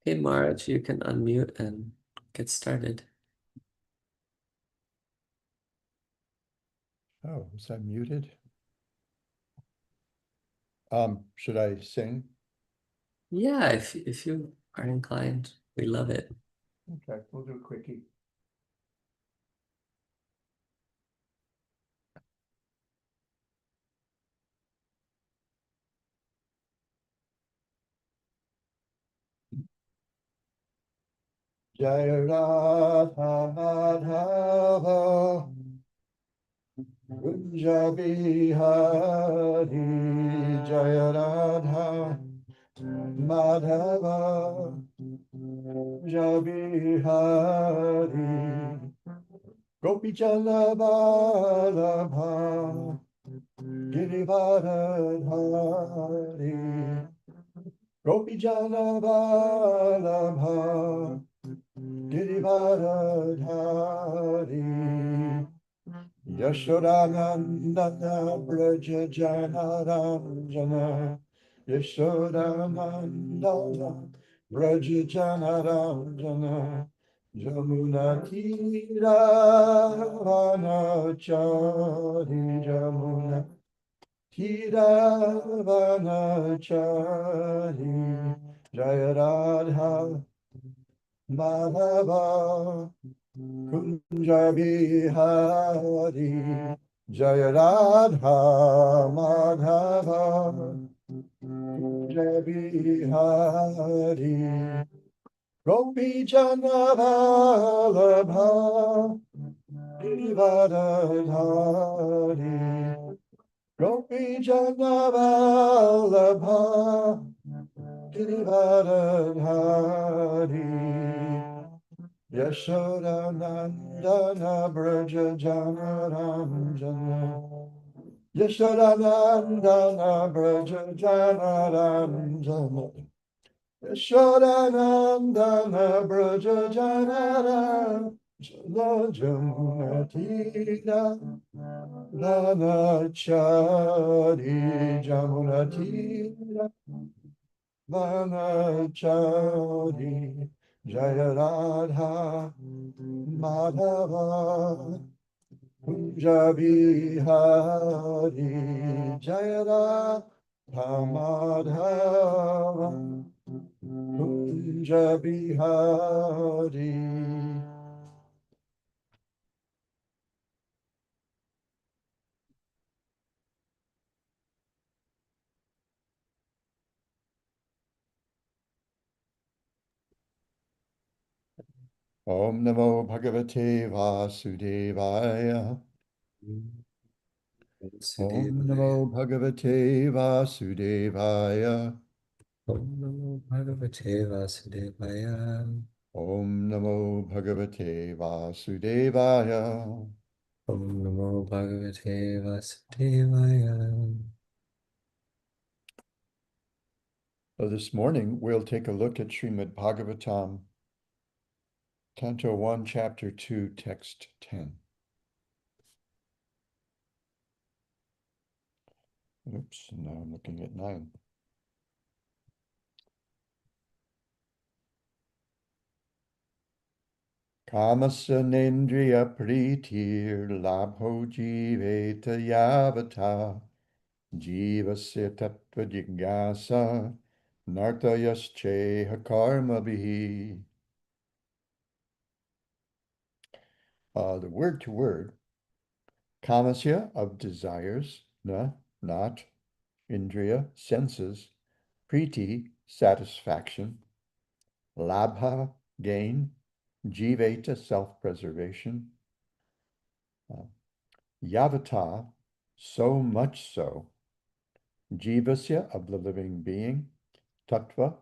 Hey Maharaj, you can unmute and get started. Oh, was I muted? Should I sing? Yeah, if you are inclined, we love it. Okay, we'll do a quickie. Jaya Radha Madhava Kunja Bihari Jaya Radha Madhava Kunja Bihari Gopi Jana Vallabha Girivardhari Gopi Jana Vallabha Girivardhari Yashodanandana Braja Janaranjana Yashodanandana Braja Janaranjana Jamuna Tira Vanachari Jamuna Tira Vanachari Jaya Radha Madhava Kunja Bihari Jaya Radha Madhava Kunja Bihari Gopi Jana Vallabha Girivardhari Gopi Jana Vallabha Girivardhari Yashodanandana Braja Janaranjana Yashodanandana Braja Janaranjana Yashodanandana Braja Janaranjana Jamunatira Vanachari Jamunatira Vanachari Jaya Radha Madhava Kunja Bihari Jaya Radha Madhava Kunja Bihari. Om Namo Bhagavate Vasudevaya. Om Sudevaya. Namo Bhagavate Vasudevaya. Om Namo Bhagavate Vasudevaya. Om Namo Bhagavate Vasudevaya. Om Namo Bhagavate Vasudevaya. So this morning, we'll take a look at Srimad Bhagavatam, Canto 1, Chapter 2, Text 10. Oops, now I'm looking at 9. Kamasa nendriya pritir labho jiveta yavata jivasya tattva jignasa nartayascheha karmabihi. The word to word, kamasya of desires, not, indriya, senses, priti, satisfaction, labha, gain, jiveta, self-preservation, yavata, so much so, jivasya, of the living being, tattva,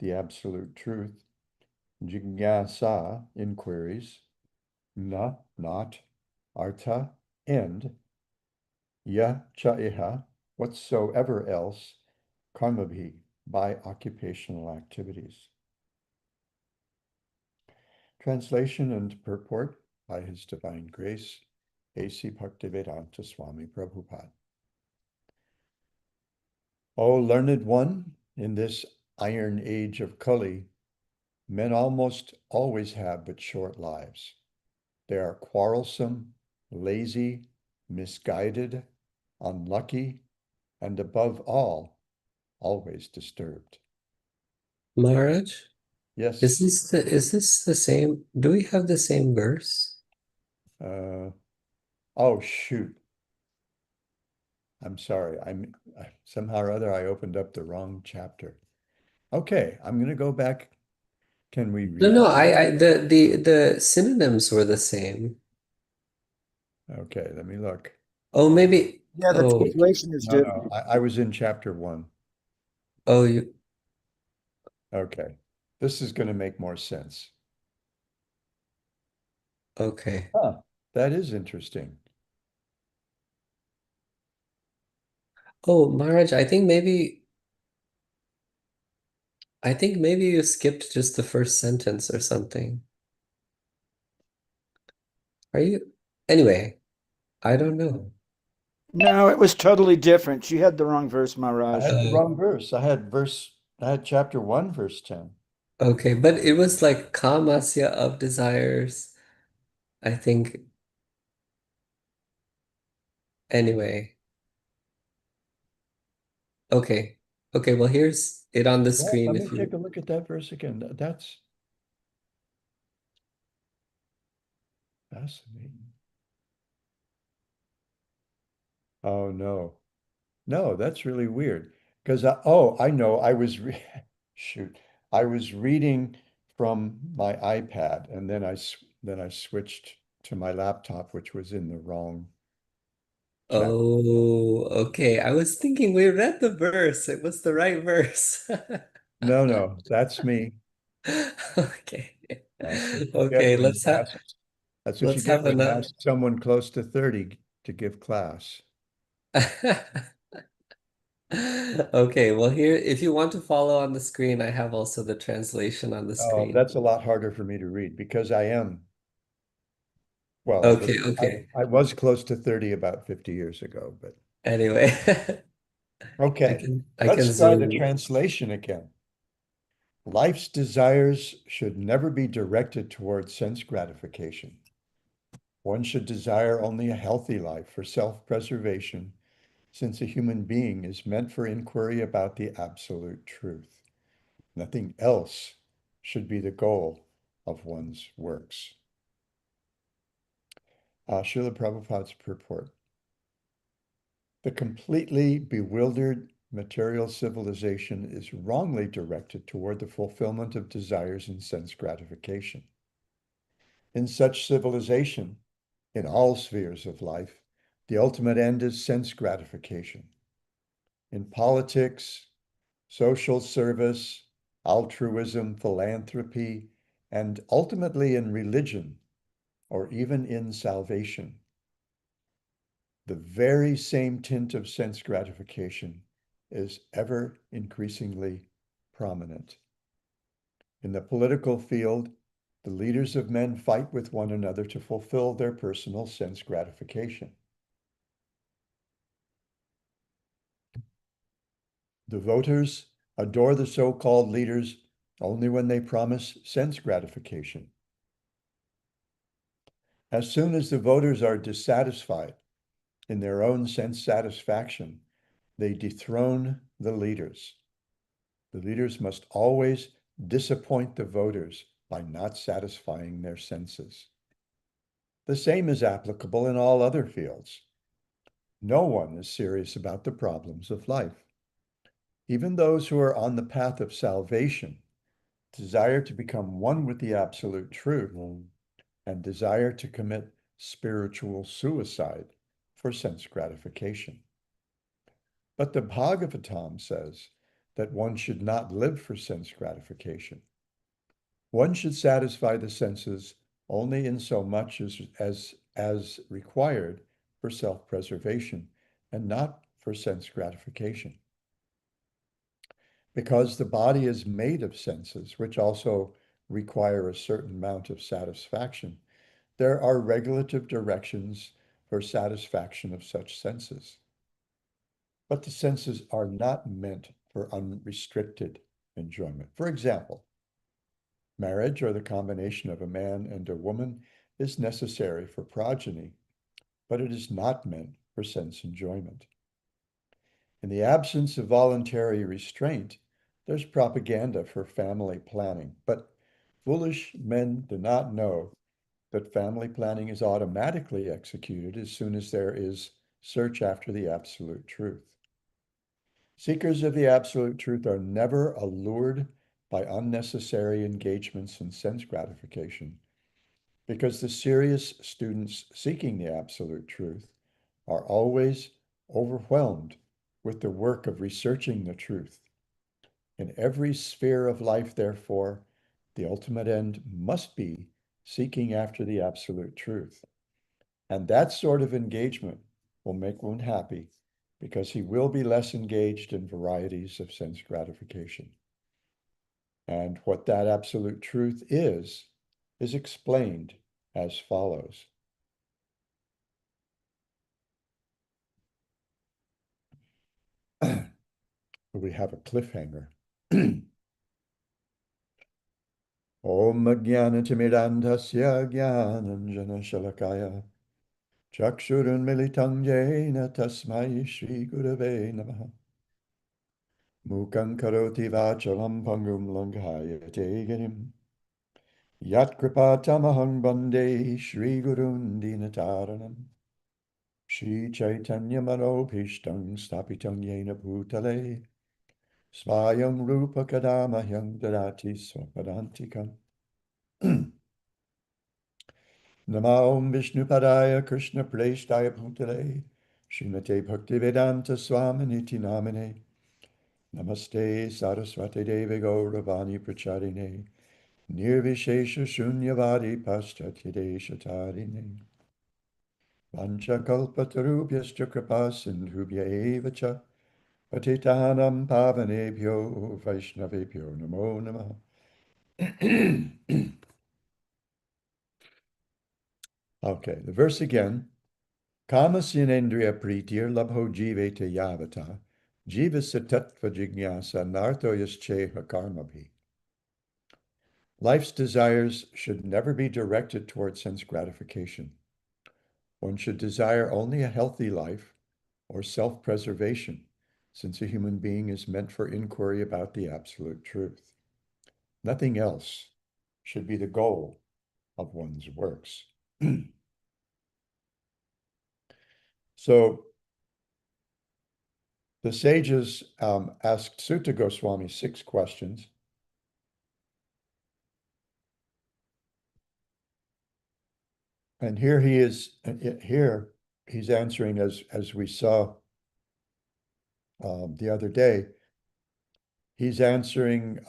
the absolute truth, jignasa, inquiries, not, artha, end, ya cha iha, whatsoever else, karmabhi, by occupational activities. Translation and purport by His Divine Grace, A.C. Bhaktivedanta Swami Prabhupada. O learned one, in this iron age of Kali, Men almost always have but short lives. They are quarrelsome, lazy, misguided, unlucky, and above all, always disturbed. Maharaj, Yes. is this the same? Do we have the same verse? Uh, oh, shoot. I'm sorry. Somehow or other I opened up the wrong chapter. Okay, I'm going to go back. Can we No, read no, it? the synonyms were the same. Okay, let me look. Oh, maybe. Yeah, the Oh, translation is No, no, different. I was in chapter 1. oh, you. Okay, this is going to make more sense. Okay. Huh, that is interesting. Oh, Maharaj, I think maybe you skipped just the first sentence or something. Are you? Anyway, I don't know. No, it was totally different. She had the wrong verse, I Maharaj. had the Uh, wrong verse. I had chapter 1, verse 10. okay, but it was like kamasya of desires. I think anyway. Okay. Okay, well here's it on the Well, screen let me if take you a look at that verse again. That's fascinating. Oh, no. No, that's really weird. Because oh, I know. Shoot. I was reading from my iPad and then I switched to my laptop, which was in the wrong chapter. Oh, okay. I was thinking we read the verse. It was the right verse. No, no, that's me. Okay. That's what you get Okay, when you ask. That's what you let's get have when you another. ask someone close to 30 to give class. Okay, well here if you want to follow on the screen, I have also the translation on the Oh, screen. that's a lot harder for me to read because well, Okay, okay. I was close to 30 about 50 years ago, but Anyway, okay. I can Let's try the zoom. translation again. Life's desires should never be directed toward sense gratification. One should desire only a healthy life for self-preservation, since a human being is meant for inquiry about the absolute truth. Nothing else should be the goal of one's works. Srila Prabhupada's purport. The completely bewildered material civilization is wrongly directed toward the fulfillment of desires and sense gratification. In such civilization, in all spheres of life, the ultimate end is sense gratification. In politics, social service, altruism, philanthropy, and ultimately in religion, or even in salvation, the very same tint of sense gratification is ever increasingly prominent. In the political field, the leaders of men fight with one another to fulfill their personal sense gratification. The voters adore the so-called leaders only when they promise sense gratification. As soon as the voters are dissatisfied in their own sense satisfaction, they dethrone the leaders. The leaders must always disappoint the voters by not satisfying their senses. The same is applicable in all other fields. No one is serious about the problems of life. Even those who are on the path of salvation desire to become one with the absolute truth and desire to commit spiritual suicide for sense gratification. But the Bhagavatam says that one should not live for sense gratification. One should satisfy the senses only in so much as required for self-preservation and not for sense gratification. Because the body is made of senses, which also require a certain amount of satisfaction, there are regulative directions for satisfaction of such senses. But the senses are not meant for unrestricted enjoyment. For example, Marriage, or the combination of a man and a woman, is necessary for progeny, but it is not meant for sense enjoyment. In the absence of voluntary restraint, there's propaganda for family planning, but foolish men do not know that family planning is automatically executed as soon as there is search after the absolute truth. Seekers of the absolute truth are never allured by unnecessary engagements in sense gratification, because the serious students seeking the absolute truth are always overwhelmed with the work of researching the truth. In every sphere of life, therefore, the ultimate end must be seeking after the absolute truth. And that sort of engagement will make one happy, because he will be less engaged in varieties of sense gratification. And what that absolute truth is explained as follows. We have a cliffhanger. Om Jnanatimidandhasya Jnananjana Shalakaya Chakshurun Militam Jena Tasmai Shri Gurave Namaha Mukhaṁ Karoti Vachalam Pangum Langhayate Girim Yat Kripatamahang Bande Shri Gurun Dinataranam Shri Chaitanya Manobhishtam Stapitam Yena Bhutale Svayam Rupa Kadamahyam Dadati Swapadantikam Namo Vishnu Padaya Krishna Preshtaya Bhutale Srimate Bhaktivedanta Swaminiti Namine Namaste Saraswati Devi Gauravani Pracharine Nirvishesha Shunyavadi Paschatya Deshatarine Vanchakalpatarubhyascha Kripa Sindhubhya Eva Cha Patitanam Pavanebhyo Vaishnavebhyo Namo Namaha. Okay, the verse again. Kamasinendriya pritir labho jivete yavata jivasa tattva jignasa narthoyascheha karmabhi. Life's desires should never be directed toward sense gratification. One should desire only a healthy life or self-preservation, since a human being is meant for inquiry about the absolute truth. Nothing else should be the goal of one's works. So the sages asked Sutta Goswami 6 questions. And here he is, here he's answering as we saw the other day. He's answering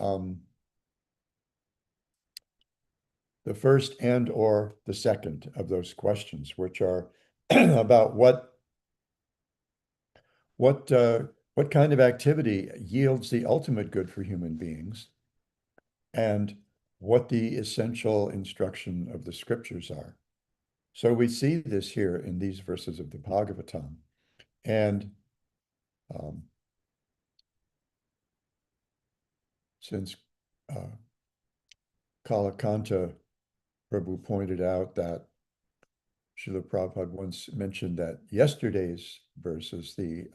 the first and or the second of those questions, which are about what kind of activity yields the ultimate good for human beings, and what the essential instruction of the scriptures are. So we see this here in these verses of the Bhagavatam. And since Kalakanta Prabhu pointed out that Srila Prabhupada once mentioned that yesterday's verse is the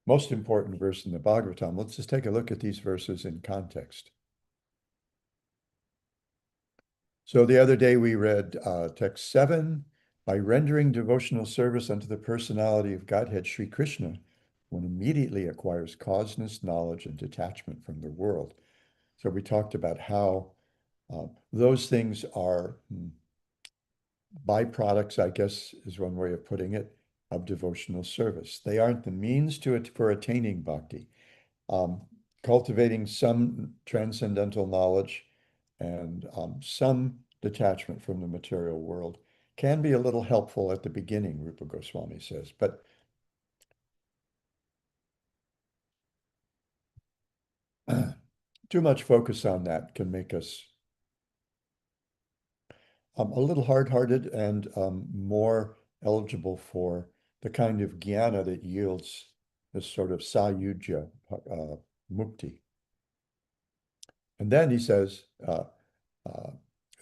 most important verse in the Bhagavatam. Let's just take a look at these verses in context. So the other day we read text 7, by rendering devotional service unto the personality of Godhead Sri Krishna, one immediately acquires causeness, knowledge, and detachment from the world. So we talked about how those things are byproducts, I guess is one way of putting it, of devotional service. They aren't the means to it for attaining bhakti. Cultivating some transcendental knowledge and some detachment from the material world can be a little helpful at the beginning, Rupa Goswami says, but too much focus on that can make us a little hard-hearted and more eligible for the kind of jnana that yields this sort of sayujya mukti. And then he says, uh,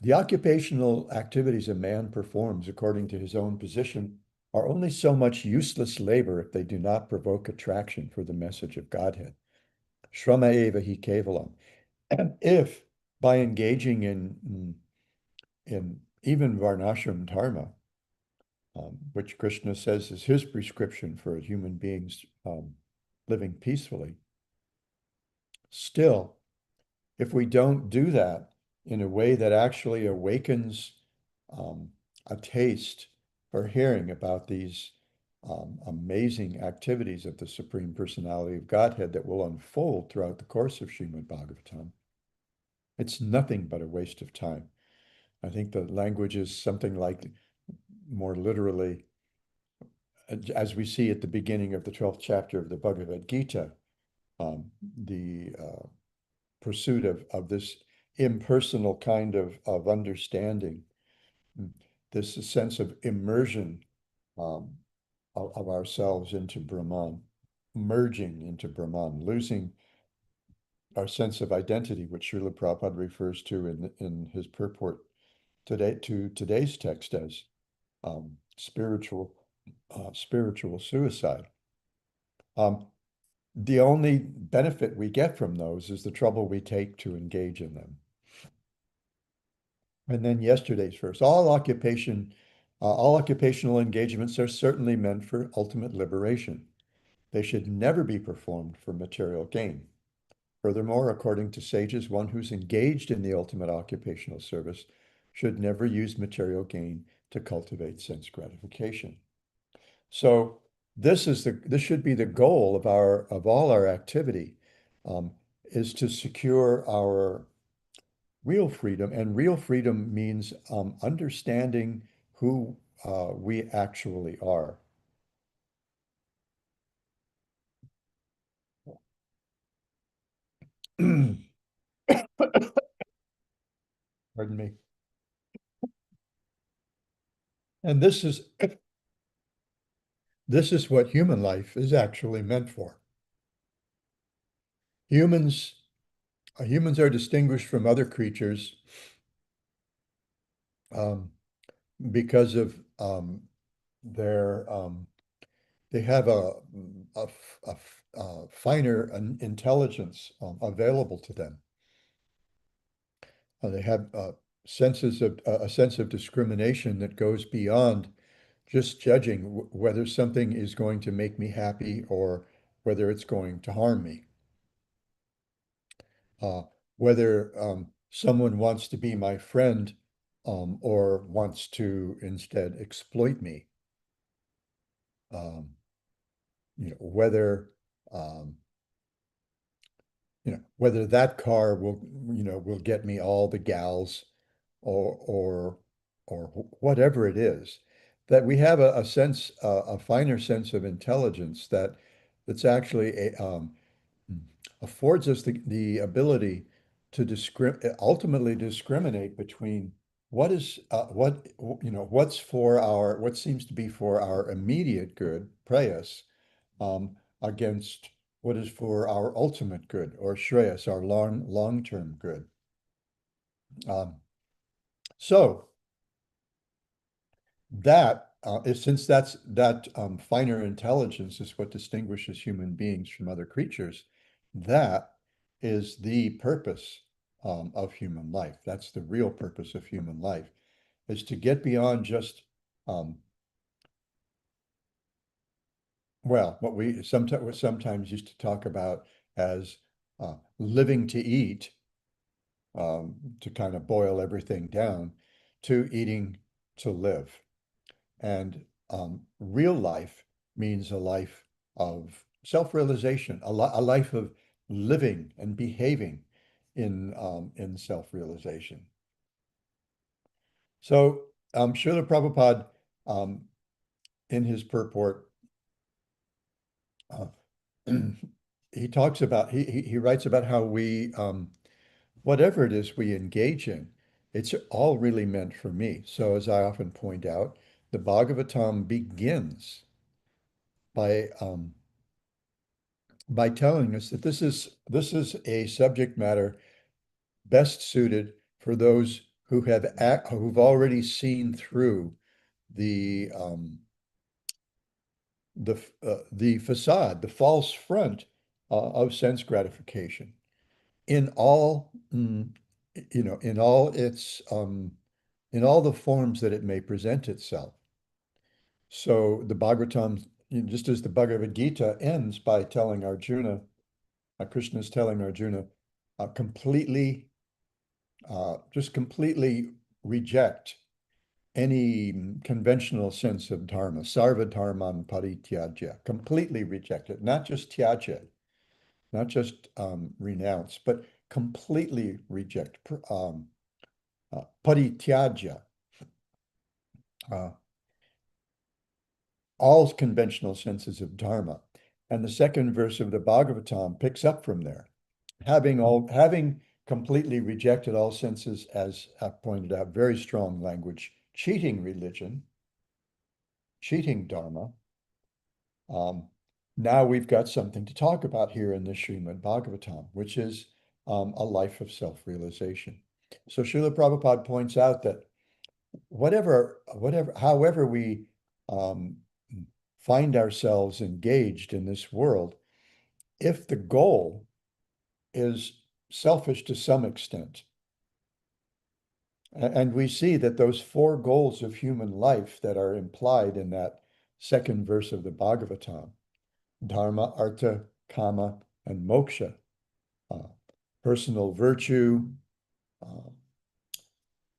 the occupational activities a man performs according to his own position are only so much useless labor if they do not provoke attraction for the message of Godhead. Shrama eva hi kevalam. And if by engaging in even varnashram dharma, which Krishna says is his prescription for human beings living peacefully, still, if we don't do that in a way that actually awakens um, a taste or hearing about these amazing activities of the Supreme Personality of Godhead that will unfold throughout the course of Srimad Bhagavatam, it's nothing but a waste of time. I think the language is something like, more literally, as we see at the beginning of the 12th chapter of the Bhagavad Gita, the pursuit of this impersonal kind of understanding, this sense of immersion um, of ourselves into Brahman, merging into Brahman, losing our sense of identity, which Srila Prabhupada refers to in his purport today to today's text as spiritual spiritual suicide. The only benefit we get from those is the trouble we take to engage in them. And then yesterday's verse, all occupational engagements are certainly meant for ultimate liberation. They should never be performed for material gain. Furthermore, according to sages, one who's engaged in the ultimate occupational service should never use material gain to cultivate sense gratification. So this should be the goal of all our activity, is to secure our real freedom. And real freedom means understanding who we actually are. Pardon me. And this is what human life is actually meant for. Humans humans are distinguished from other creatures um, because of their they have a, a finer intelligence available to them. They have senses of a sense of discrimination that goes beyond just judging whether something is going to make me happy or whether it's going to harm me. Uh, whether someone wants to be my friend or wants to instead exploit me. Um, whether um, whether that car will get me all the gals or whatever it is, that we have a sense, a finer sense of intelligence that's actually affords us the ability to ultimately discriminate between what seems to be for our immediate good, prayas, against what is for our ultimate good, or shreyas, our long-term good. Um, so since that finer intelligence is what distinguishes human beings from other creatures, that is the purpose of human life. That's the real purpose of human life, is to get beyond just um, what we sometimes used to talk about as living to eat, to kind of boil everything down, to eating to live. And real life means a life of self-realization, a life of living and behaving in self-realization. So Srila Prabhupada, in his purport, he talks about, he writes about how we, whatever it is we engage in, it's all really meant for me. So as I often point out, the Bhagavatam begins by telling us that this is a subject matter best suited for those who've already seen through the the facade, the false front of sense gratification in all, in all its in all the forms that it may present itself. So the Bhagavatam, just as the Bhagavad Gita ends by telling Arjuna, Krishna is telling Arjuna, completely, just completely reject any conventional sense of dharma, sarva dharman parityajya, completely reject it, not just tyajya, not just renounce, but completely reject, parityajya, uh, all conventional senses of dharma. And the second verse of the Bhagavatam picks up from there. Having completely rejected all senses, as I've pointed out, very strong language, cheating religion, cheating dharma. Now we've got something to talk about here in the Srimad Bhagavatam, which is a life of self-realization. So Srila Prabhupada points out that however we um, find ourselves engaged in this world, if the goal is selfish to some extent, and we see that those four goals of human life that are implied in that second verse of the Bhagavatam, dharma, artha, kama, and moksha, uh, personal virtue, uh,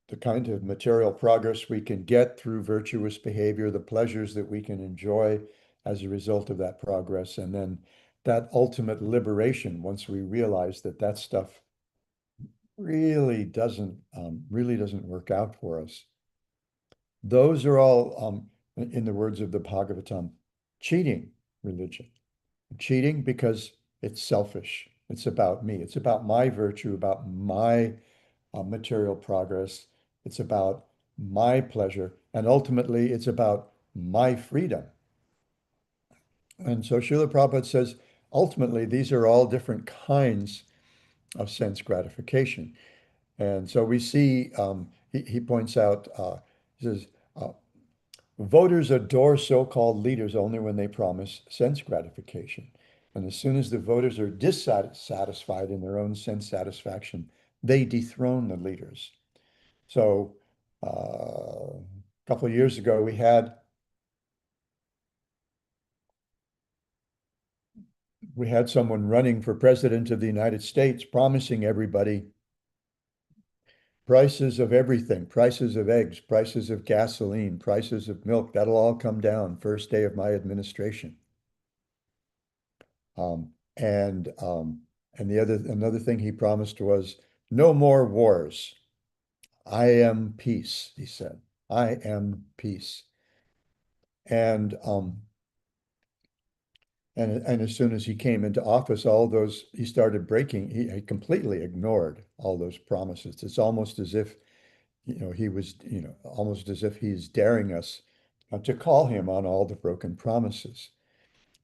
the kind of material progress we can get through virtuous behavior, the pleasures that we can enjoy as a result of that progress, and then that ultimate liberation once we realize that that stuff really doesn't work out for us. Those are all, in the words of the Bhagavatam, cheating religion. Cheating because it's selfish. It's about me. It's about my virtue, about my material progress. It's about my pleasure. And ultimately, it's about my freedom. And so Srila Prabhupada says, ultimately, these are all different kinds of sense gratification. And so we see, he points out, he says, uh, voters adore so-called leaders only when they promise sense gratification. And as soon as the voters are dissatisfied in their own sense satisfaction, they dethrone the leaders. So a couple of years ago, we had someone running for president of the United States promising everybody prices of everything, prices of eggs, prices of gasoline, prices of milk, that'll all come down first day of my administration. Um, and um, and another thing he promised was no more wars. I am peace, he said. I am peace. And and as soon as he came into office, all those he started breaking. He completely ignored all those promises. It's almost as if he was, almost as if he's daring us to call him on all the broken promises.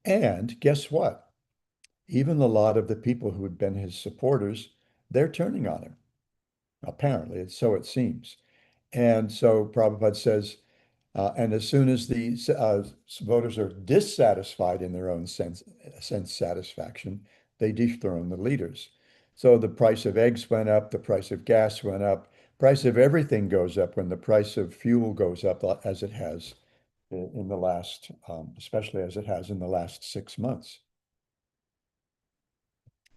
And guess what? Even a lot of the people who had been his supporters, they're turning on him. Apparently, so it seems. And so Prabhupada says, and as soon as the voters are dissatisfied in their own sense satisfaction, they dethrone the leaders. So the price of eggs went up, the price of gas went up, price of everything goes up when the price of fuel goes up, as it has in the last, especially as it has in the last 6 months.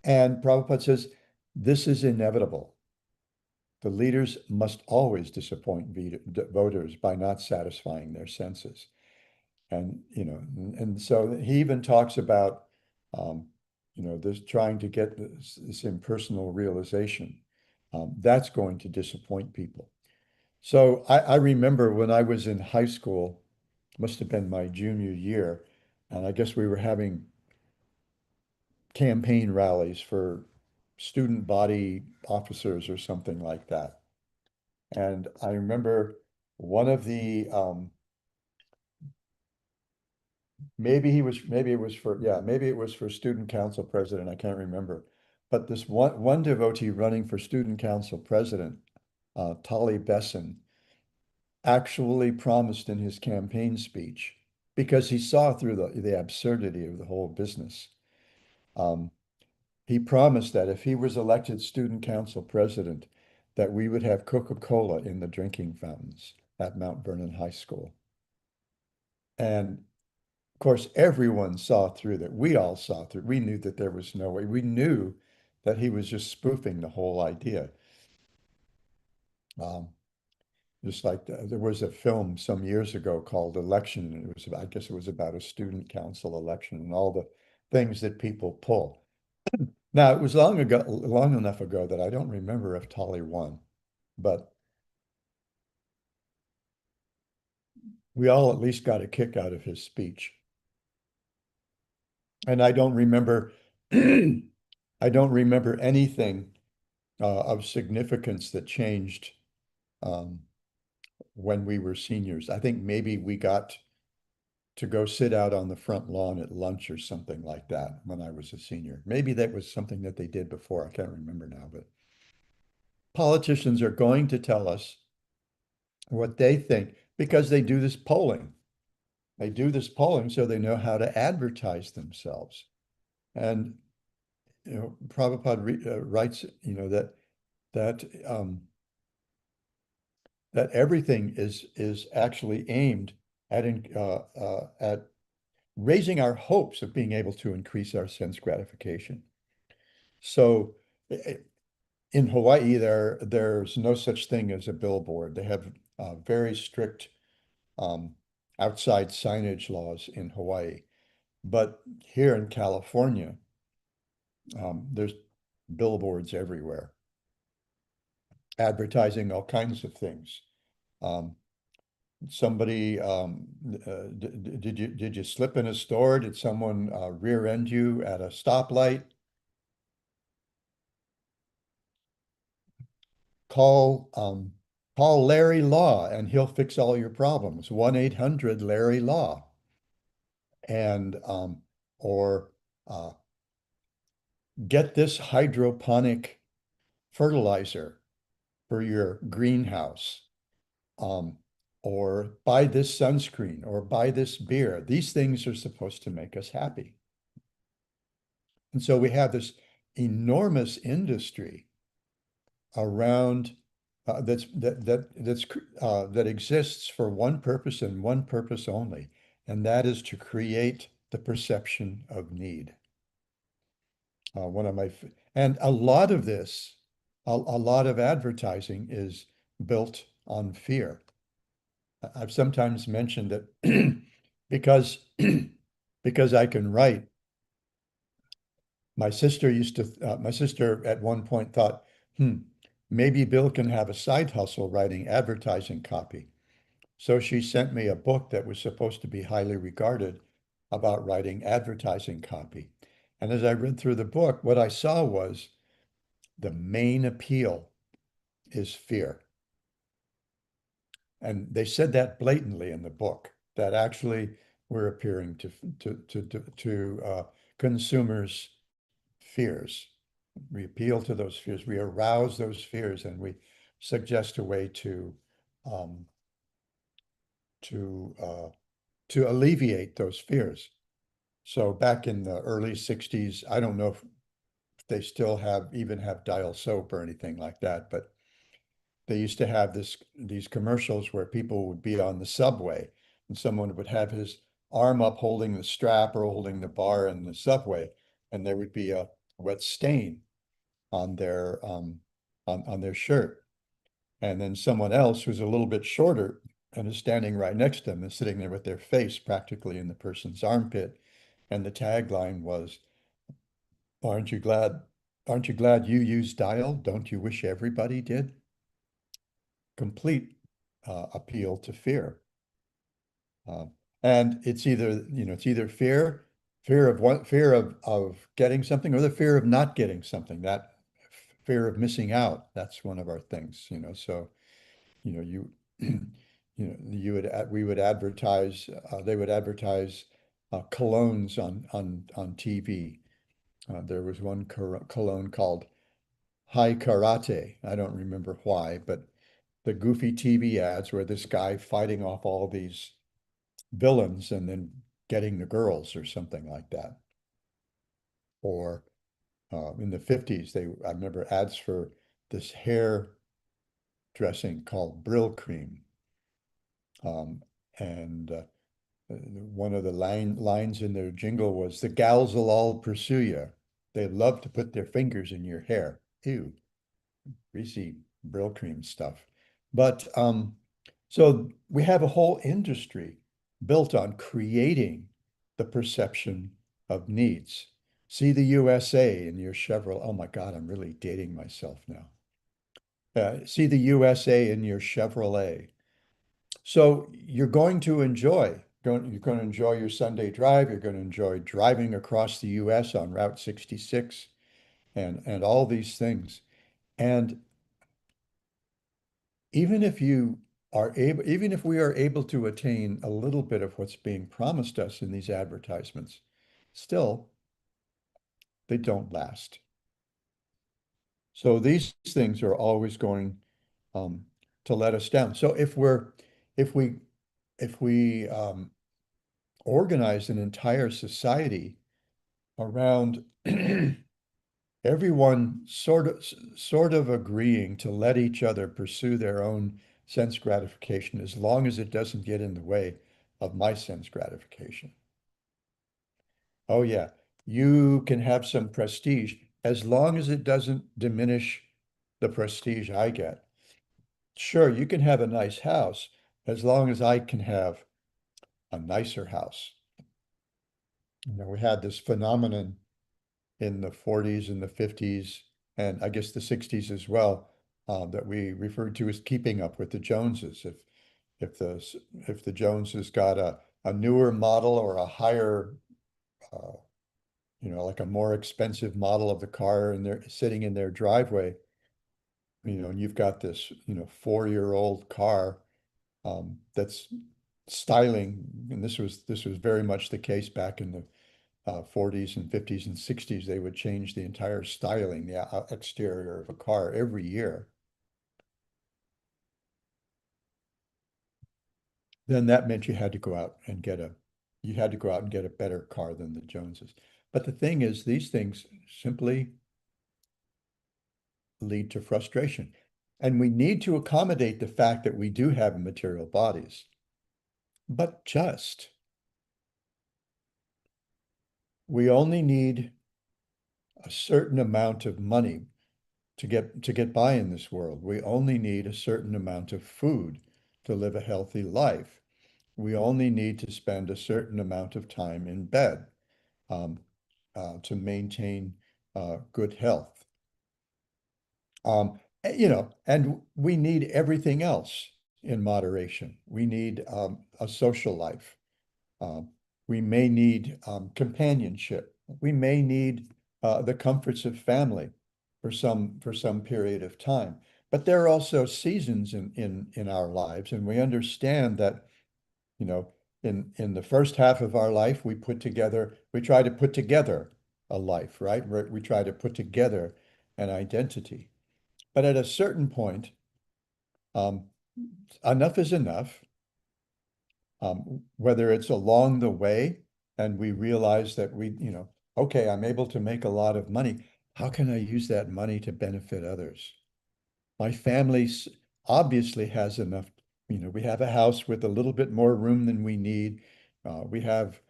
And Prabhupada says, this is inevitable. The leaders must always disappoint voters by not satisfying their senses. And, and so he even talks about, this trying to get this impersonal realization. That's going to disappoint people. So I remember when I was in high school, must have been my junior year, and I guess we were having campaign rallies for student body officers or something like that. And I remember one of the maybe it was for student council president, I can't remember. But this one devotee running for student council president, Tali Besson, actually promised in his campaign speech, because he saw through the absurdity of the whole business. Um, he promised that if he was elected student council president, that we would have Coca-Cola in the drinking fountains at Mount Vernon High School. And of course, everyone saw through that. We all saw through. We knew that there was no way. We knew that he was just spoofing the whole idea. Um, just like there was a film some years ago called Election, and it was, I guess it was about a student council election and all the things that people pull. Now, it was long enough ago that I don't remember if Tolly won, but we all at least got a kick out of his speech. And I don't remember, I don't remember anything of significance that changed um, when we were seniors. I think maybe we got to go sit out on the front lawn at lunch or something like that when I was a senior. Maybe that was something that they did before. I can't remember now, but politicians are going to tell us what they think because they do this polling. They do this polling so they know how to advertise themselves. And Prabhupada writes, that that everything is actually aimed at raising our hopes of being able to increase our sense gratification. So in Hawaii, there's no such thing as a billboard. They have very strict um, outside signage laws in Hawaii. But here in California, there's billboards everywhere, advertising all kinds of things. Um, somebody, did you slip in a store? Did someone rear end you at a stoplight? Call call Larry Law and he'll fix all your problems. 1-800-LARRY-LAW. And or get this hydroponic fertilizer for your greenhouse. Um, or buy this sunscreen or buy this beer. These things are supposed to make us happy. And so we have this enormous industry around that exists for one purpose and one purpose only, and that is to create the perception of need. One of my and a lot of this, a lot of advertising is built on fear. I've sometimes mentioned that because because I can write. My sister at one point thought, maybe Bill can have a side hustle writing advertising copy. So she sent me a book that was supposed to be highly regarded about writing advertising copy. And as I read through the book, what I saw was the main appeal is fear. And they said that blatantly in the book, that actually we're appearing to consumers' fears. We appeal to those fears, we arouse those fears, and we suggest a way um, to to alleviate those fears. So back in the early 60s, I don't know if they still even have dial soap or anything like that, but they used to have these commercials where people would be on the subway and someone would have his arm up holding the strap or holding the bar in the subway, and there would be a wet stain on on their shirt. And then someone else who's a little bit shorter and is standing right next to them and sitting there with their face practically in the person's armpit. And the tagline was, aren't you glad, aren't you glad you use dial? Don't you wish everybody did? Complete appeal to fear. Uh, and it's either fear of getting something, or the fear of not getting something, that fear of missing out. That's one of our things, so, you, we would advertise, they would advertise colognes on TV. There was one cologne called High Karate. I don't remember why, but the goofy TV ads where this guy fighting off all these villains and then getting the girls or something like that. Or in the 50s, I remember ads for this hair dressing called Brill Cream. Um, and one of the lines in their jingle was, "The gals will all pursue you. They love to put their fingers in your hair." Ew, greasy Brill Cream stuff. But so we have a whole industry built on creating the perception of needs. See the USA in your Chevrolet. Oh my God, I'm really dating myself now. See the USA in your Chevrolet. So you're going to you're going to enjoy your Sunday drive. You're going to enjoy driving across the US on Route 66 and all these things. And even if even if we are able to attain a little bit of what's being promised us in these advertisements, still, they don't last. So these things are always going um, to let us down. So if we, if we organize an entire society around everyone sort of agreeing to let each other pursue their own sense gratification as long as it doesn't get in the way of my sense gratification. Oh yeah, you can have some prestige as long as it doesn't diminish the prestige I get. Sure, you can have a nice house as long as I can have a nicer house. We had this phenomenon in the 40s and the 50s, and I guess the 60s as well, that we referred to as keeping up with the Joneses. If the if the Joneses got a newer model or a higher, uh, like a more expensive model of the car and they're sitting in their driveway, and you've got this, 4-year-old car that's styling, and this was very much the case back in the 40s and 50s and 60s. They would change the entire styling, the exterior of a car every year. Then that meant you had to go out and get a better car than the Joneses. But the thing is, these things simply lead to frustration. And we need to accommodate the fact that we do have material bodies. But we only need a certain amount of money to get by in this world. We only need a certain amount of food to live a healthy life. We only need to spend a certain amount of time in bed um, to maintain good health. And we need everything else in moderation. We need a social life. Um, we may need companionship. We may need the comforts of family for some period of time. But there are also seasons in our lives, and we understand that, you know, in the first half of our life, we try to put together a life, right? We try to put together an identity. But at a certain point, um, enough is enough. Whether it's along the way and we realize that okay, I'm able to make a lot of money. How can I use that money to benefit others? My family obviously has enough. We have a house with a little bit more room than we need. We have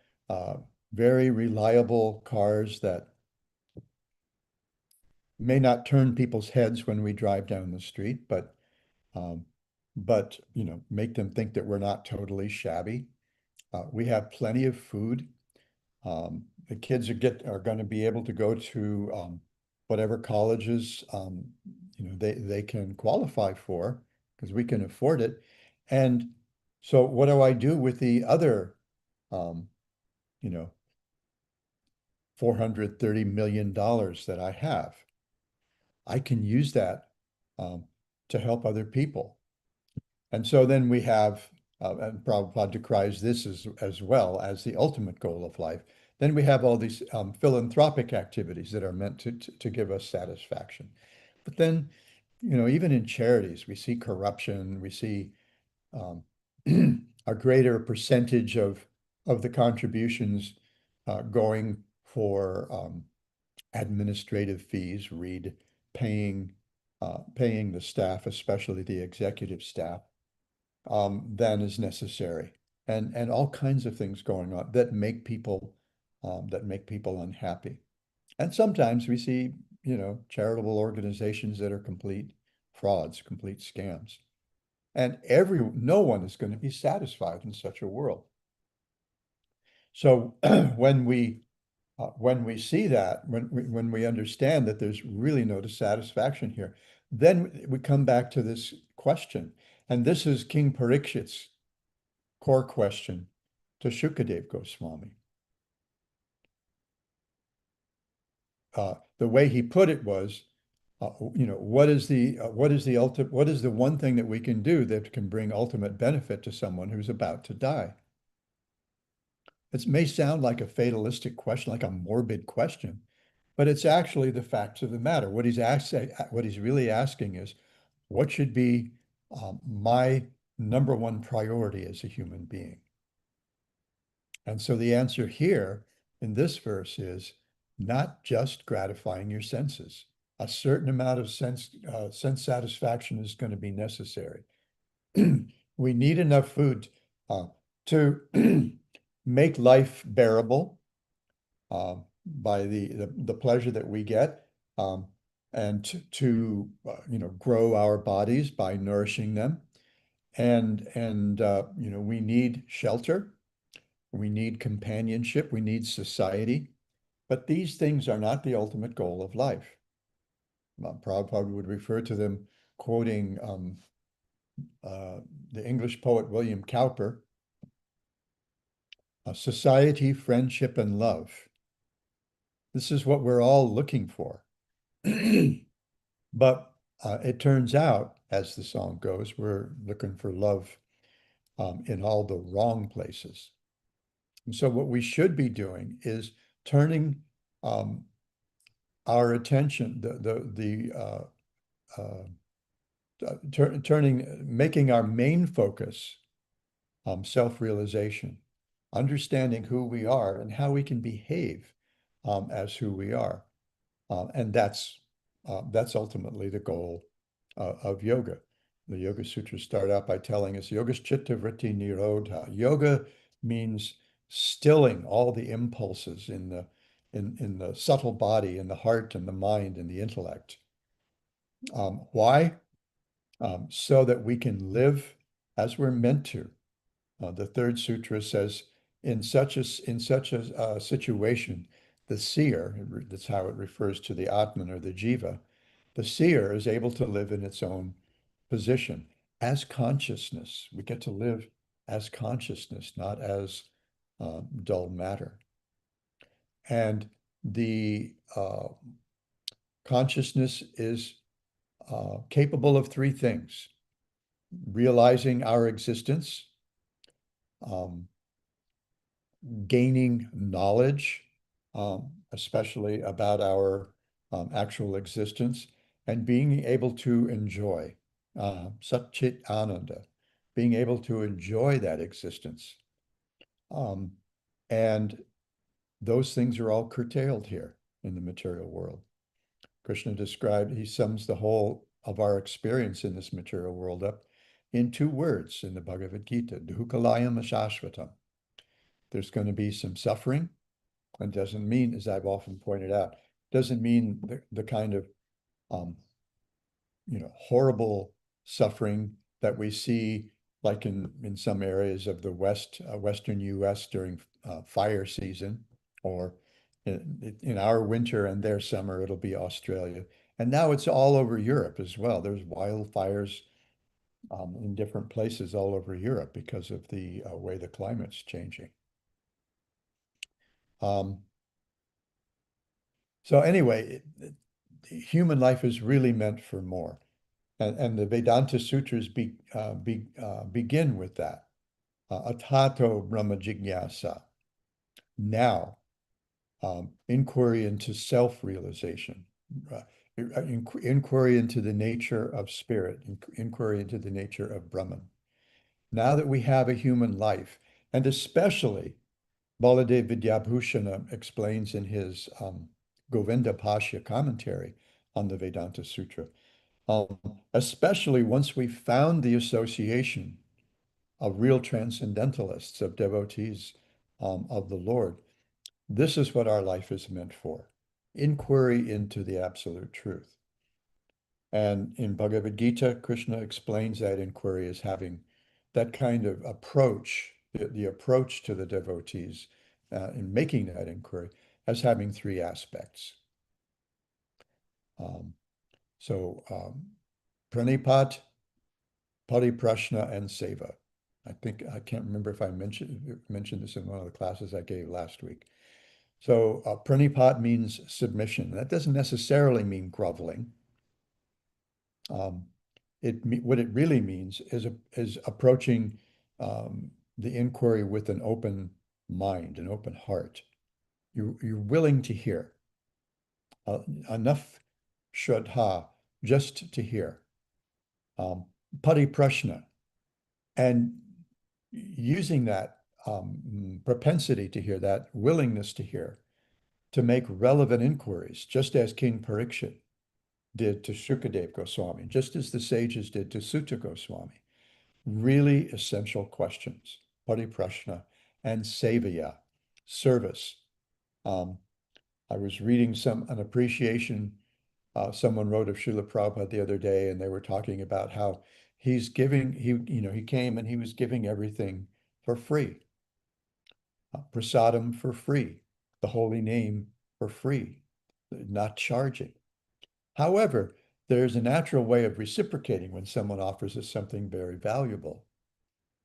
very reliable cars that may not turn people's heads when we drive down the street, um, but make them think that we're not totally shabby. We have plenty of food. The kids are going to be able to go to whatever colleges they can qualify for because we can afford it. And so what do I do with the other um, you know, $430 million that I have? I can use that um, to help other people. And so then we have, and Prabhupada decries this as well as the ultimate goal of life, Then we have all these philanthropic activities that are meant to give us satisfaction. But then, even in charities, we see corruption, we see um, a greater percentage of the contributions going for administrative fees, read paying the staff, especially the executive staff, than is necessary, and all kinds of things going on that make people unhappy. And sometimes we see, charitable organizations that are complete frauds, complete scams. And no one is going to be satisfied in such a world. So when we see that, when we understand that there's really no dissatisfaction here, then we come back to this question. And this is King Parikshit's core question to Shukadev Goswami. The way he put it was, what is the ultimate, what is the one thing that we can do that can bring ultimate benefit to someone who's about to die? It may sound like a fatalistic question, like a morbid question, but it's actually the facts of the matter. What he's really asking is, what should be my number one priority as a human being? And so the answer here in this verse is not just gratifying your senses. A certain amount of sense satisfaction is going to be necessary. We need enough food to make life bearable by the pleasure that we get, and to grow our bodies by nourishing them, and we need shelter, we need companionship, we need society, but these things are not the ultimate goal of life. Prabhupada would refer to them, quoting the English poet William Cowper, society, friendship, and love. This is what we're all looking for. But it turns out, as the song goes, we're looking for love in all the wrong places. And so what we should be doing is turning our attention, making our main focus self-realization, understanding who we are and how we can behave as who we are. And that's ultimately the goal of yoga. The Yoga Sutras start out by telling us Yoga Chitta Vritti Nirodha. Yoga means stilling all the impulses in the subtle body, in the heart and the mind and the intellect. Why? So that we can live as we're meant to. The third sutra says, in such a situation, the seer, that's how it refers to the Atman or the Jiva, the seer is able to live in its own position as consciousness. We get to live as consciousness, not as dull matter. And the consciousness is capable of three things: realizing our existence, gaining knowledge, especially about our actual existence, and being able to enjoy Satchit Ananda, being able to enjoy that existence. And those things are all curtailed here in the material world. Krishna he sums the whole of our experience in this material world up in two words in the Bhagavad Gita: Dukkhalayam Ashashvatam. There's going to be some suffering, and doesn't mean, as I've often pointed out, doesn't mean the kind of horrible suffering that we see, like in some areas of the western US during fire season, or in our winter and their summer, it'll be Australia. And now it's all over Europe as well. There's wildfires in different places all over Europe because of the way the climate's changing. So anyway, human life is really meant for more. And the Vedanta Sutras begin with that. Atato Brahma Jigyasa. Now, inquiry into self-realization, inquiry into the nature of spirit, inquiry into the nature of Brahman. Now that we have a human life, and especially Baladev Vidyabhushana explains in his Govinda Bhashya commentary on the Vedanta Sutra, um, especially once we found the association of real transcendentalists, of devotees of the Lord, this is what our life is meant for, inquiry into the absolute truth. And in Bhagavad Gita, Krishna explains that inquiry as having that kind of approach, the approach to the devotees in making that inquiry as having three aspects. Um, Pranipat, Pariprashna, and Seva. I can't remember if I mentioned this in one of the classes I gave last week. So Pranipat means submission. That doesn't necessarily mean groveling. What it really means is approaching the inquiry with an open mind, an open heart. You're willing to hear enough shraddha just to hear. Pariprashna, and using that propensity to hear, that willingness to hear, to make relevant inquiries, just as King Parikshit did to Shukadev Goswami, just as the sages did to Sutta Goswami. Really essential questions, pariprashna and sevaya, service. I was reading an appreciation someone wrote of Srila Prabhupada the other day, and they were talking about how he came and he was giving everything for free. Prasadam for free, the holy name for free, not charging. However, there's a natural way of reciprocating when someone offers us something very valuable,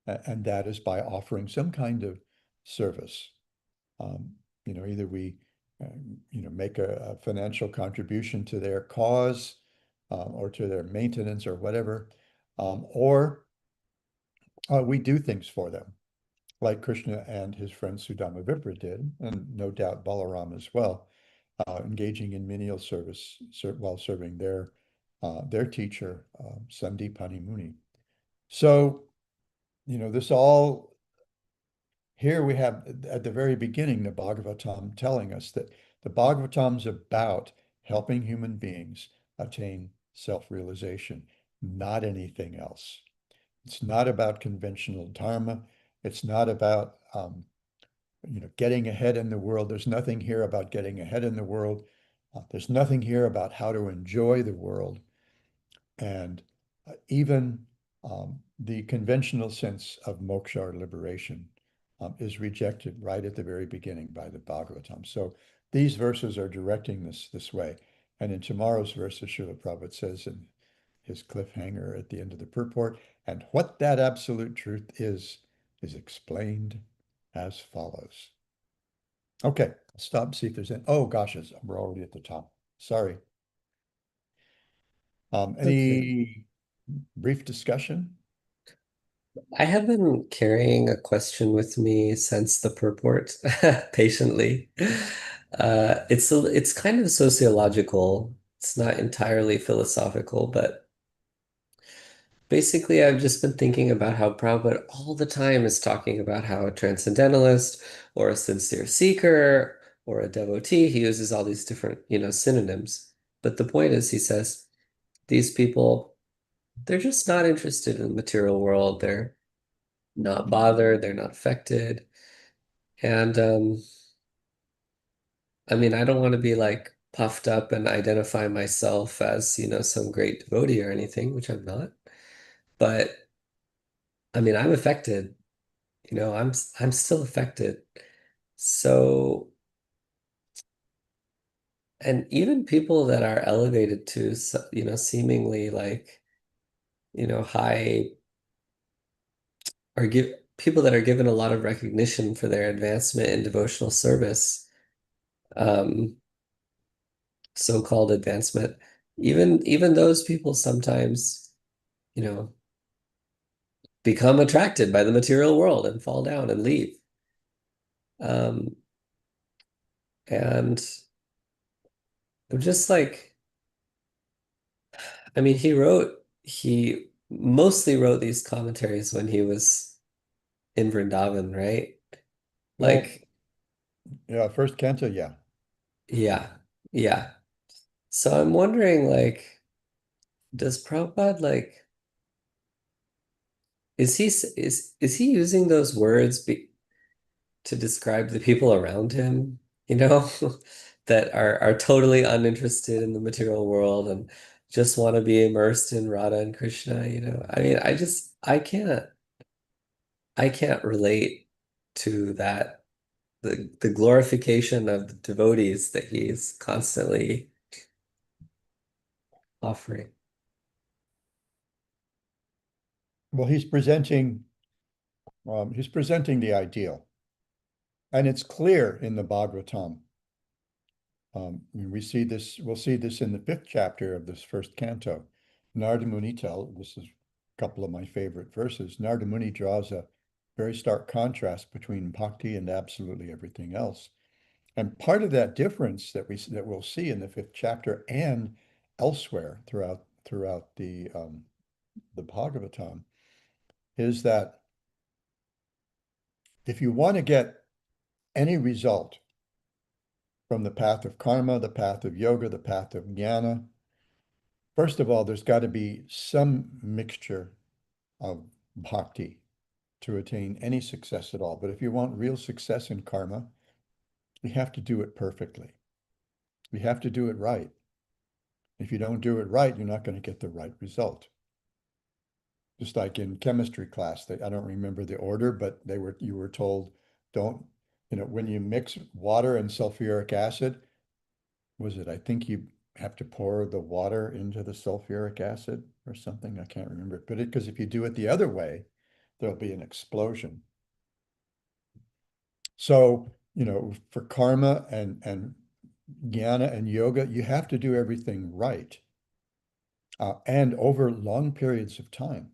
and that is by offering some kind of service. Either we, make a financial contribution to their cause or to their maintenance or whatever, or we do things for them, like Krishna and his friend Sudama Vipra did, and no doubt Balaram as well, engaging in menial service while serving their teacher, Sandipani Muni. So, this all, here we have at the very beginning, the Bhagavatam telling us that the Bhagavatam's about helping human beings attain self-realization, not anything else. It's not about conventional dharma. It's not about, getting ahead in the world. There's nothing here about getting ahead in the world. There's nothing here about how to enjoy the world. And even the conventional sense of moksha or liberation is rejected right at the very beginning by the Bhagavatam. So these verses are directing this way. And in tomorrow's verse, Srila Prabhupada says in his cliffhanger at the end of the purport, and what that absolute truth is explained as follows. Okay, I'll stop and see if there's any. Oh gosh, we're already at the top. Sorry. Okay. Any brief discussion? I have been carrying a question with me since the purport patiently. It's kind of sociological. It's not entirely philosophical, but basically I've just been thinking about how Prabhupada all the time is talking about how a transcendentalist or a sincere seeker or a devotee, he uses all these different, synonyms. But the point is, he says, these people, they're just not interested in the material world. They're not bothered, they're not affected. And I mean, I don't want to be like puffed up and identify myself as, some great devotee or anything, which I'm not. But I mean, I'm affected, I'm still affected. So, and even people that are elevated to, seemingly like, high or give people that are given a lot of recognition for their advancement in devotional service, um, so-called advancement, even those people sometimes, you know, become attracted by the material world and fall down and leave. Um, And I'm just like, I mean, he mostly wrote these commentaries when he was in Vrindavan, right? Well, Like, yeah, first canto, yeah. yeah, yeah. So I'm wondering, like, does Prabhupada like is he using those words to describe the people around him, you know, that are totally uninterested in the material world and just want to be immersed in Radha and Krishna, you know? I mean, I can't relate to that the glorification of the devotees that he's constantly offering. Well, he's presenting the ideal. And it's clear in the Bhagavatam. We'll see this in the fifth chapter of this first canto. Narada Muni this is a couple of my favorite verses. Narada Muni draws a very stark contrast between bhakti and absolutely everything else. And part of that difference that we'll see in the fifth chapter and elsewhere throughout the Bhagavatam is that if you want to get any result from the path of karma, the path of yoga, the path of jnana, first of all, there's got to be some mixture of bhakti to attain any success at all. But if you want real success in karma, you have to do it perfectly. You have to do it right. If you don't do it right, you're not going to get the right result. Just like in chemistry class, I don't remember the order, but you were told, don't, when you mix water and sulfuric acid, I think you have to pour the water into the sulfuric acid or something. I can't remember. But because if you do it the other way, there'll be an explosion. So, for karma and jnana and yoga, you have to do everything right. And over long periods of time.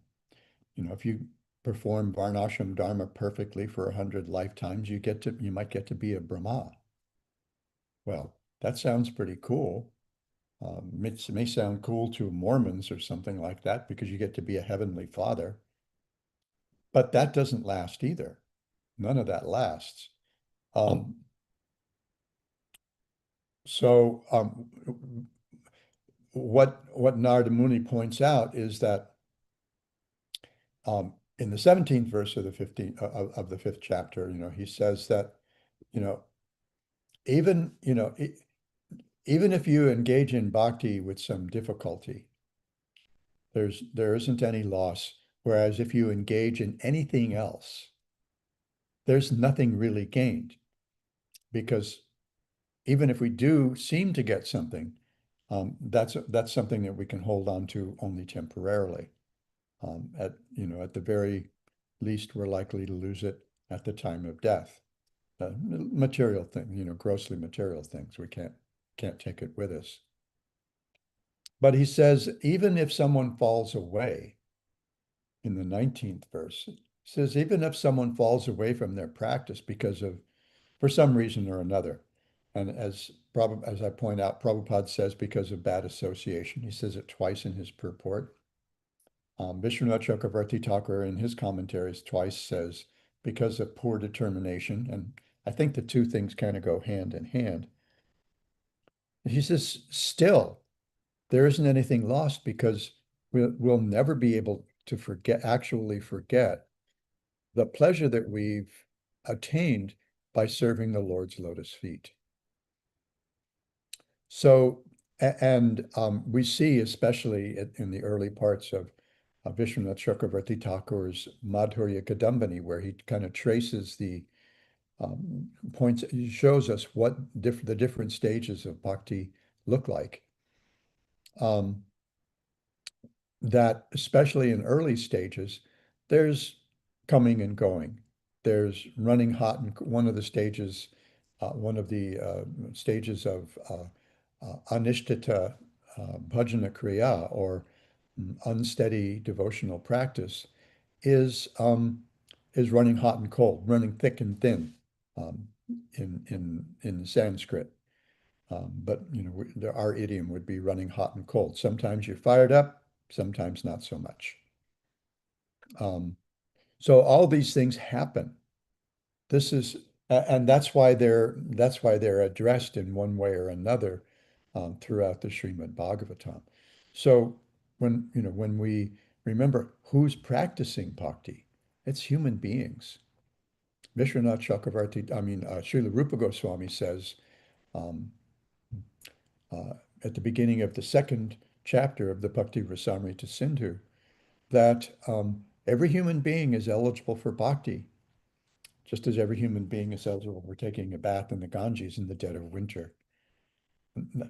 If you perform varnashram dharma perfectly for 100 lifetimes, you might get to be a Brahma. Well, that sounds pretty cool. It may sound cool to Mormons or something like that because you get to be a heavenly father, but that doesn't last either. None of that lasts. Um, so what Narada Muni points out is that in the 17th verse of the 15th of the fifth chapter, he says that, you know, even you know even if you engage in bhakti with some difficulty, there isn't any loss. Whereas if you engage in anything else, there's nothing really gained because even if we do seem to get something, that's something that we can hold on to only temporarily. At the very least, we're likely to lose it at the time of death. Material thing, grossly material things. We can't take it with us. But he says, even if someone falls away, in the 19th verse, it says, even if someone falls away from their practice for some reason or another, and as I point out, Prabhupada says because of bad association. He says it twice in his purport. Vishwanath Chakravarti Thakur in his commentaries twice says because of poor determination, and I think the two things kind of go hand in hand. He says, still, there isn't anything lost because we'll never be able to actually forget the pleasure that we've attained by serving the Lord's lotus feet. So, and we see, especially in the early parts of Vishwanath Chakravarti Thakur's Madhurya Kadambini, where he kind of traces the points, he shows us what the different stages of bhakti look like. That especially in early stages, there's coming and going. There's running hot, and one of the stages of anishtita bhajana kriya, or unsteady devotional practice, is running hot and cold, running thick and thin. Um, in Sanskrit. But our idiom would be running hot and cold. Sometimes you're fired up, sometimes not so much. So all these things happen. This is, and that's why they're addressed in one way or another throughout the Srimad Bhagavatam. So when we remember who's practicing bhakti, it's human beings. Vishwanath Chakravarti, Srila Rupa Goswami says um, uh, at the beginning of the second chapter of the Bhakti Rasamrita Sindhu that every human being is eligible for bhakti, just as every human being is eligible for taking a bath in the Ganges in the dead of winter.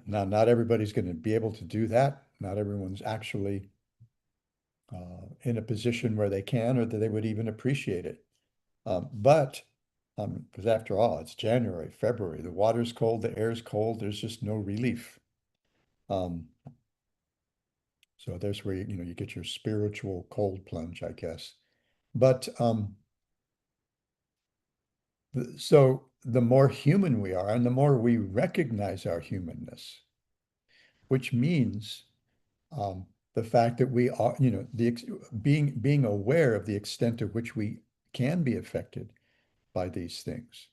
Now, not everybody's going to be able to do that. Not everyone's actually in a position where they can or that they would even appreciate it. But because after all, it's January, February, the water's cold, the air's cold, there's just no relief. Um, so there's where you get your spiritual cold plunge, I guess. But so the more human we are and the more we recognize our humanness, which means the fact that we are, being aware of the extent to which we can be affected by these things.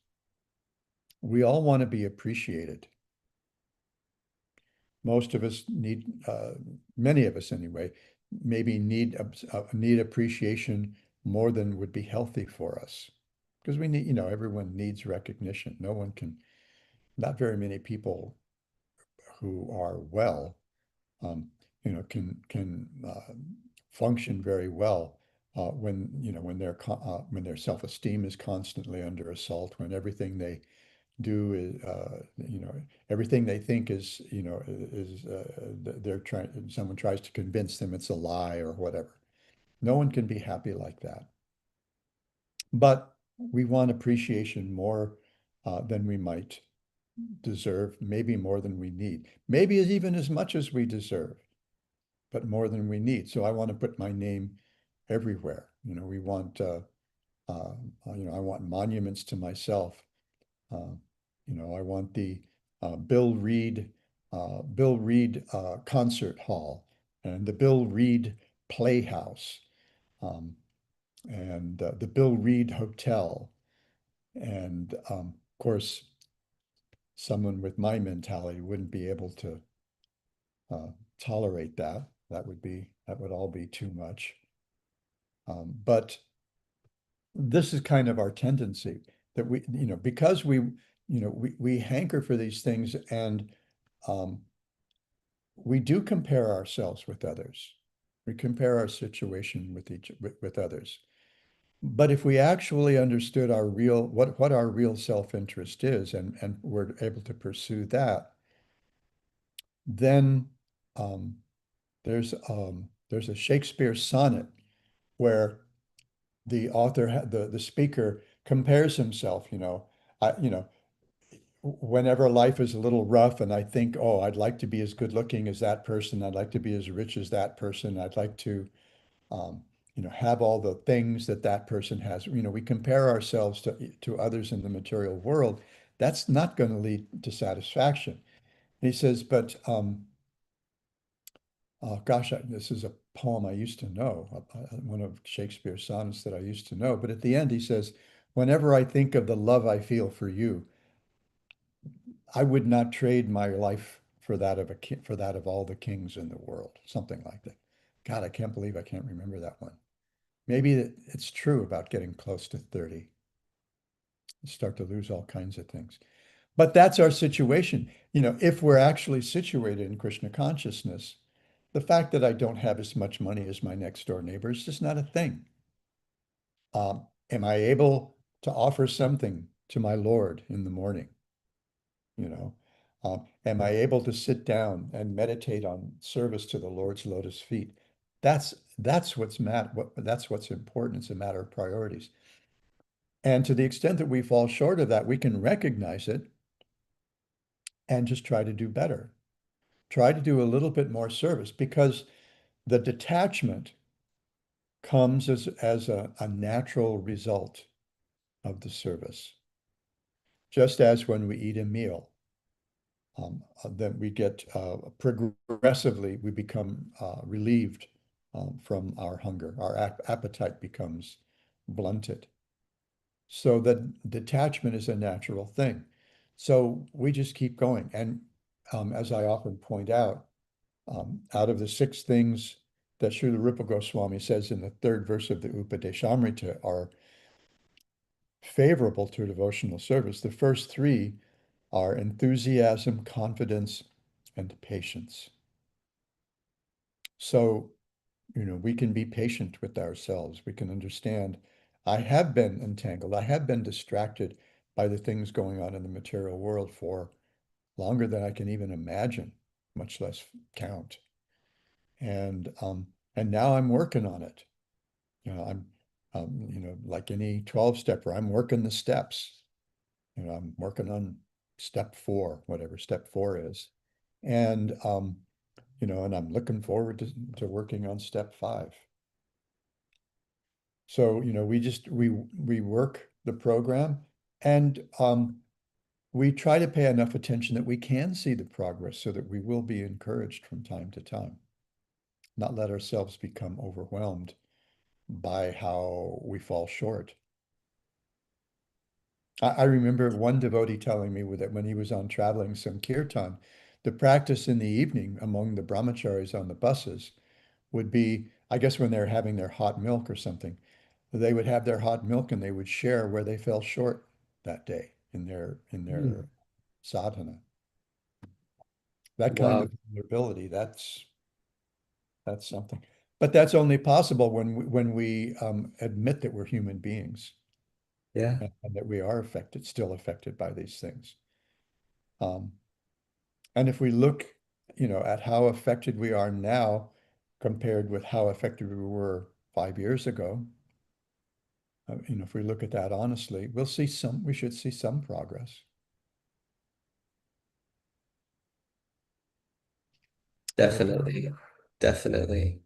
We all want to be appreciated. Most of us need, many of us anyway, maybe need appreciation more than would be healthy for us. Because we need, everyone needs recognition. Not very many people who are well, can function very well when their self-esteem is constantly under assault, when everything they do is, everything they think is, someone tries to convince them it's a lie or whatever. No one can be happy like that. But we want appreciation more than we might deserve, maybe more than we need, maybe even as much as we deserve, but more than we need. So I want to put my name everywhere. We want, I want monuments to myself. I want the Bill Reed Concert Hall and the Bill Reed Playhouse and the Bill Reed Hotel. And of course, someone with my mentality wouldn't be able to tolerate that. That would all be too much. But this is kind of our tendency that because we hanker for these things and we do compare ourselves with others. We compare our situation with others. But if we actually understood what our real self-interest is and were able to pursue that, then um, there's a Shakespeare sonnet where the author, the speaker compares himself, whenever life is a little rough and I think, oh, I'd like to be as good looking as that person. I'd like to be as rich as that person. I'd like to, um, have all the things that that person has. We compare ourselves to others in the material world. That's not going to lead to satisfaction. And he says, but gosh, this is a poem I used to know, one of Shakespeare's sonnets that I used to know. But at the end, he says, whenever I think of the love I feel for you, I would not trade my life for that of all the kings in the world, something like that. God, I can't believe I can't remember that one. Maybe it's true about getting close to 30. You start to lose all kinds of things. But that's our situation. If we're actually situated in Krishna consciousness, the fact that I don't have as much money as my next door neighbor is just not a thing. Am I able to offer something to my Lord in the morning? Am I able to sit down and meditate on service to the Lord's lotus feet? That's what's that's what's important. It's a matter of priorities. And to the extent that we fall short of that, we can recognize it and just try to do better. Try to do a little bit more service because the detachment comes as a natural result of the service. just as when we eat a meal, then we get progressively, we become relieved from our hunger. Our appetite becomes blunted. So that detachment is a natural thing. So we just keep going. And as I often point out of the six things that Srila Rupa Goswami says in the third verse of the Upadeshamrita are favorable to devotional service, the first three are enthusiasm, confidence, and patience. So, we can be patient with ourselves. We can understand, I have been entangled. I have been distracted by the things going on in the material world for longer than I can even imagine, much less count. And now I'm working on it. I'm, like any 12-stepper, I'm working the steps. I'm working on step four, whatever step four is. And, and I'm looking forward to working on step five. So, we work the program and we try to pay enough attention that we can see the progress so that we will be encouraged from time to time, not let ourselves become overwhelmed by how we fall short. I remember one devotee telling me that when he was on traveling some kirtan, the practice in the evening among the brahmacharis on the buses would be, I guess when they're having their hot milk or something, they would have their hot milk and they would share where they fell short that day in their Hmm. sadhana. That kind Wow. of vulnerability, that's something. But that's only possible when we admit that we're human beings Yeah, and that we are still affected by these things. Um, and if we look, at how affected we are now compared with how affected we were 5 years ago, if we look at that honestly, we should see some progress. So definitely. Definitely.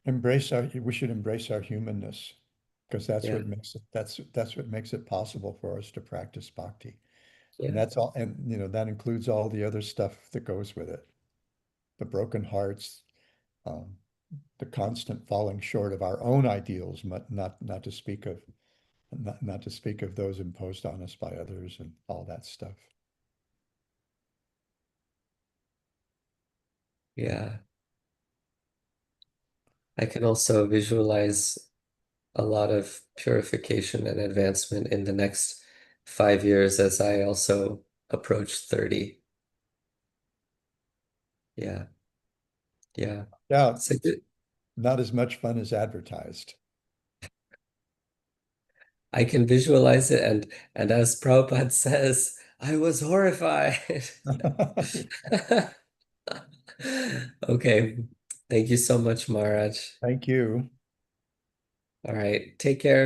we should embrace our humanness because that's Yeah. what makes that's what makes it possible for us to practice bhakti. And Yeah. that's all, and that includes all the other stuff that goes with it. The broken hearts, um, the constant falling short of our own ideals, but not to speak of those imposed on us by others and all that stuff. Yeah. I can also visualize a lot of purification and advancement in the next 5 years as I also approach 30. Yeah. Yeah. Yeah, So it's not as much fun as advertised. I can visualize it and as Prabhupada says, I was horrified. Okay. Thank you so much, Maharaj. Thank you. All right. Take care.